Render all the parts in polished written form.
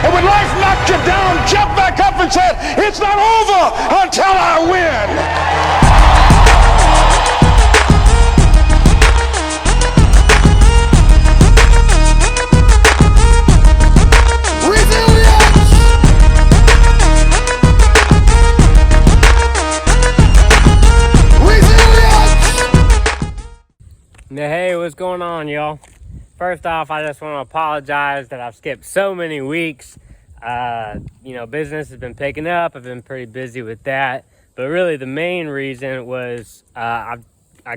And when life knocked you down, jump back up and said, it's not over until I win. Hey, what's going on, y'all? First off, I just want to apologize that I've skipped so many weeks. Business has been picking up. I've been pretty busy with that. But really, the main reason was I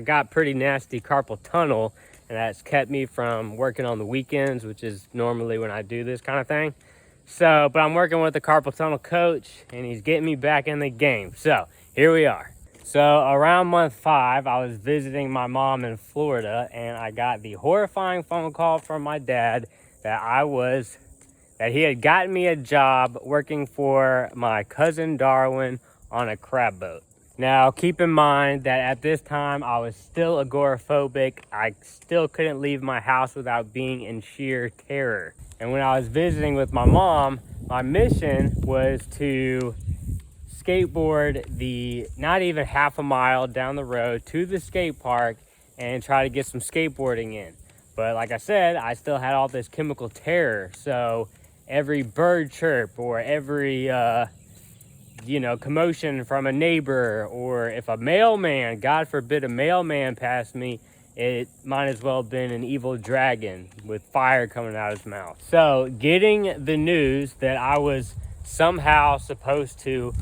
got pretty nasty carpal tunnel, and that's kept me from working on the weekends, which is normally when I do this kind of thing. But I'm working with the carpal tunnel coach, and he's getting me back in the game. So here we are. So around month 5, I was visiting my mom in Florida, and I got the horrifying phone call from my dad that he had gotten me a job working for my cousin Darwin on a crab boat. Now, keep in mind that at this time, I was still agoraphobic. I still couldn't leave my house without being in sheer terror. And when I was visiting with my mom, my mission was to skateboard the not even half a mile down the road to the skate park and try to get some skateboarding in. But like I said, I still had all this chemical terror. So every bird chirp or every commotion from a neighbor, or if a mailman, God forbid a mailman passed me, it might as well have been an evil dragon with fire coming out of his mouth. So getting the news that I was somehow supposed to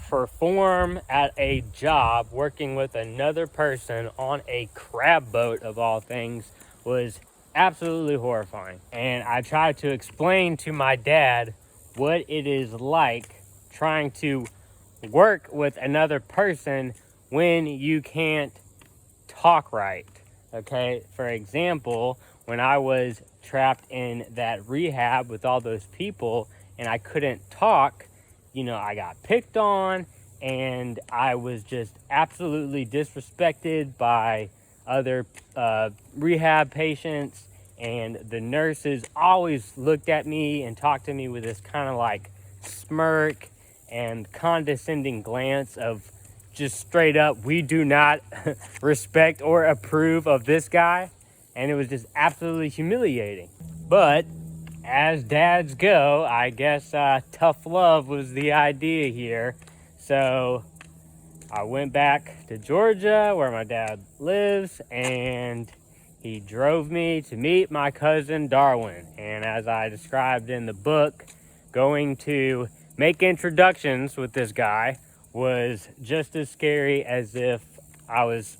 perform at a job working with another person on a crab boat of all things was absolutely horrifying. And I tried to explain to my dad what it is like trying to work with another person when you can't talk right. Okay, for example, when I was trapped in that rehab with all those people and I couldn't talk, I got picked on, and I was just absolutely disrespected by other rehab patients, and the nurses always looked at me and talked to me with this kind of like smirk and condescending glance of just straight up, we do not respect or approve of this guy, and it was just absolutely humiliating. But as dads go, I guess tough love was the idea here. So I went back to Georgia where my dad lives, and he drove me to meet my cousin Darwin. And as I described in the book, going to make introductions with this guy was just as scary as if I was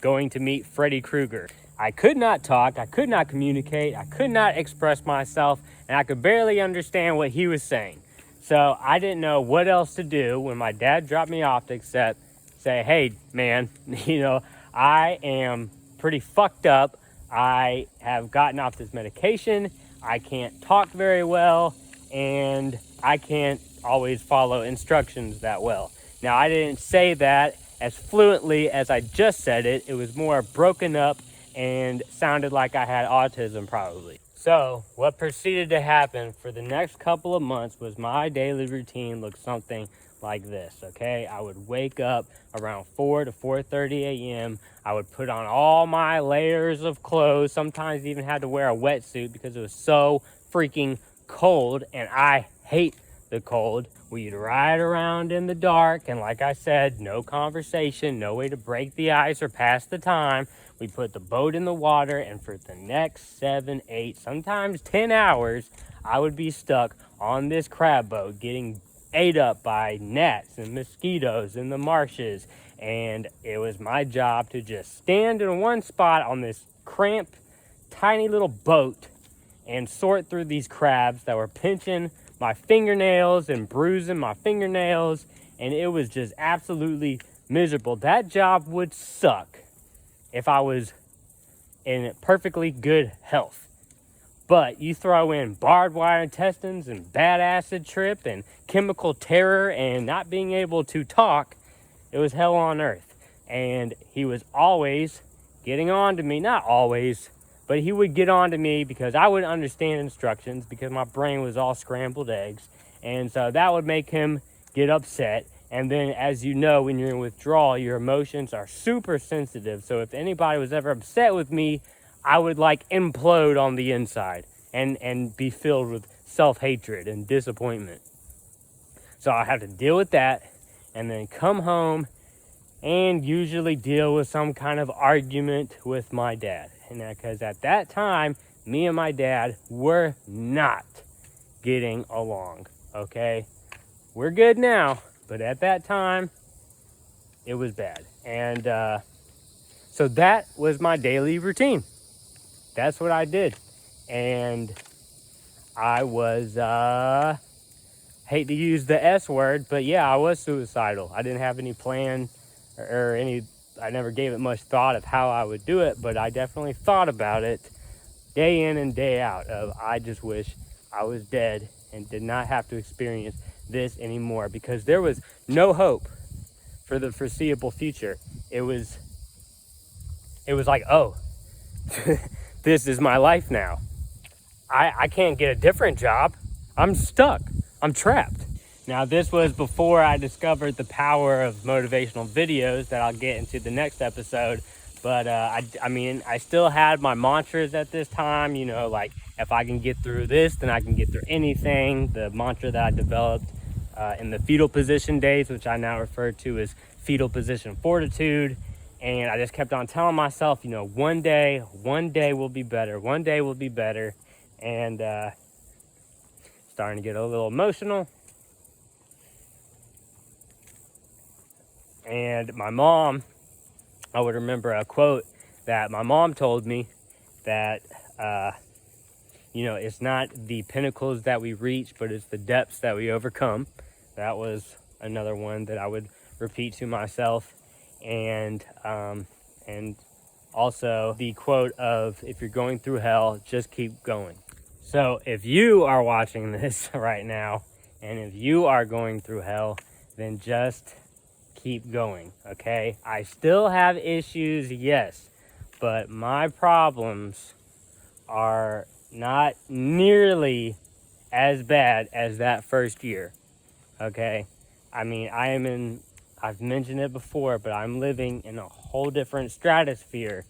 going to meet Freddy Krueger. I could not talk, I could not communicate, I could not express myself, and I could barely understand what he was saying. So I didn't know what else to do when my dad dropped me off except say, hey, man, I am pretty fucked up. I have gotten off this medication, I can't talk very well, and I can't always follow instructions that well. Now, I didn't say that as fluently as I just said it. It was more broken up and sounded like I had autism probably. So what proceeded to happen for the next couple of months was my daily routine looked something like this, okay? I would wake up around 4 to 4:30 a.m. I would put on all my layers of clothes, sometimes even had to wear a wetsuit because it was so freaking cold, and I hate the cold. We'd ride around in the dark, and like I said, no conversation, no way to break the ice or pass the time. We put the boat in the water, and for the next 7, 8, sometimes 10 hours, I would be stuck on this crab boat getting ate up by gnats and mosquitoes in the marshes. And it was my job to just stand in one spot on this cramped, tiny little boat and sort through these crabs that were pinching my fingernails and bruising my fingernails, and it was just absolutely miserable. That job would suck if I was in perfectly good health. But you throw in barbed wire intestines and bad acid trip and chemical terror and not being able to talk, it was hell on earth. And he was always getting on to me, not always, But he would get on to me because I wouldn't understand instructions because my brain was all scrambled eggs. And so that would make him get upset. And then, as you know, when you're in withdrawal, your emotions are super sensitive. So if anybody was ever upset with me, I would like implode on the inside and be filled with self-hatred and disappointment. So I have to deal with that and then come home and usually deal with some kind of argument with my dad. And because at that time, me and my dad were not getting along, okay? We're good now, but at that time, it was bad. And so that was my daily routine. That's what I did. And I was, hate to use the S word, but yeah, I was suicidal. I didn't have any plan or any, I never gave it much thought of how I would do it, but I definitely thought about it day in and day out of, I just wish I was dead and did not have to experience this anymore, because there was no hope for the foreseeable future. It was like, oh, this is my life now. I can't get a different job. I'm stuck. I'm trapped. Now, this was before I discovered the power of motivational videos that I'll get into the next episode. But I mean, I still had my mantras at this time, you know, like if I can get through this, then I can get through anything. The mantra that I developed in the fetal position days, which I now refer to as fetal position fortitude. And I just kept on telling myself, you know, one day will be better. One day will be better. And starting to get a little emotional. And my mom, I would remember a quote that my mom told me that, you know, it's not the pinnacles that we reach, but it's the depths that we overcome. That was another one that I would repeat to myself. And also the quote of, if you're going through hell, just keep going. So if you are watching this right now, and if you are going through hell, then just keep going, okay? I still have issues, yes, but my problems are not nearly as bad as that first year, okay? I mean, I've mentioned it before, but I'm living in a whole different stratosphere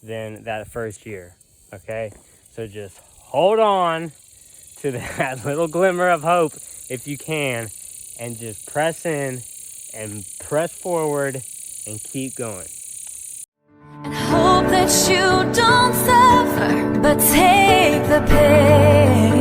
than that first year, okay? So just hold on to that little glimmer of hope if you can, and just press in and press forward and keep going. And hope that you don't suffer, but take the pain.